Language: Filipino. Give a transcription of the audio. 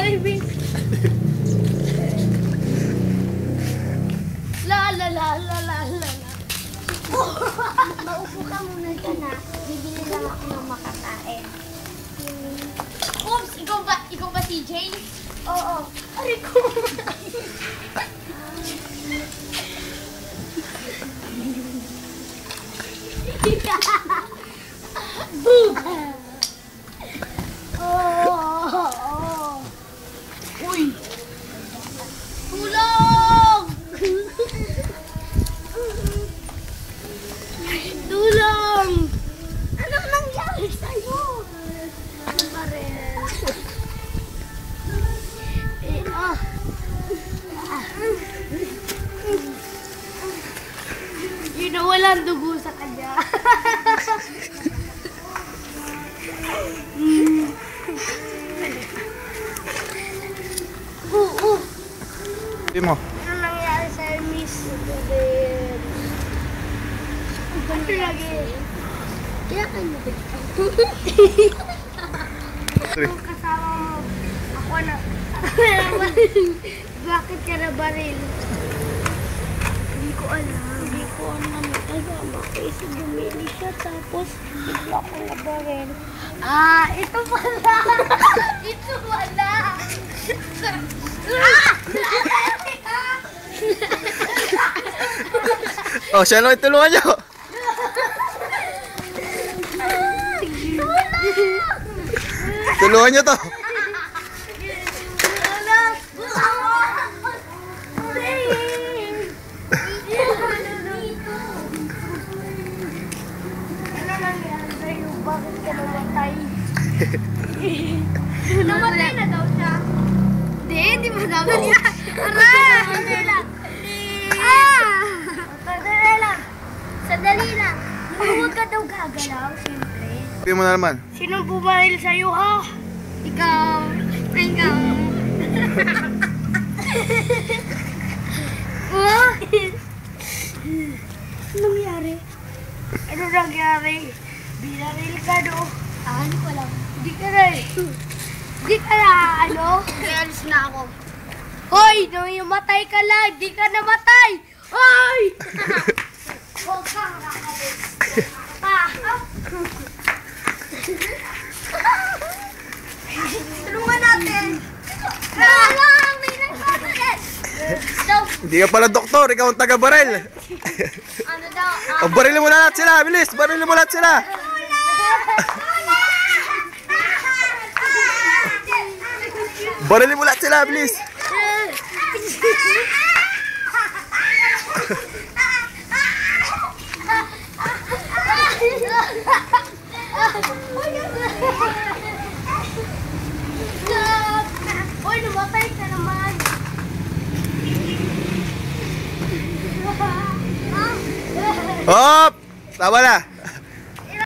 Baby. La la la la la la. Maupo ka muna dyan ha. Bibili lang ako ng makakain. Oops! Ikaw ba si Jane? Oo. Aray ko. Boom! Oh. Uy! Tulong! Tulong! Anong nangyari sa'yo? Ano ba rin? Yun na walang dugo sa kanya. Hindi mo. Ano nangyari sa'yo, Miss? Ano lagi? Kaya ka na. Ang kasama mo, ako na. Bakit ka na baril? Hindi ko alam. Hindi ko alam. Kasama ko isa bumili siya tapos bigla ko na baril. Ah, ito pala. Ito wala! Oh, siya lang itulungan nyo. Tulungan nyo to. Ano nangyari sa'yo? Bakit ka namatay? Namatay na daw siya. Hindi mo dapat yan. Sandali lang. Sandali lang. Sandali lang. Huwag ka daw gagalaw, siyempre. Sabi mo na naman. Sinong bumaril sa'yo, ha? Ikaw. Ikaw. Oh? Ano nangyari? Ano nangyari? Binaril ka, no? Ano ko lang. Di ka na ano? Alis na ako. Hoy! Nung matay ka lang, di ka namatay! Hoy! Huwag kang kakalit. Tulungan natin. Tulungan! May nagpapagay. Stop. Hindi ka pala doktor, ikaw ang taga-baril. Ano daw? O, barilin mo na lahat sila, bilis, barilin mo lahat sila. Barilin mo lahat sila, bilis. Hoy, namatay ka naman! Hop! Tama na.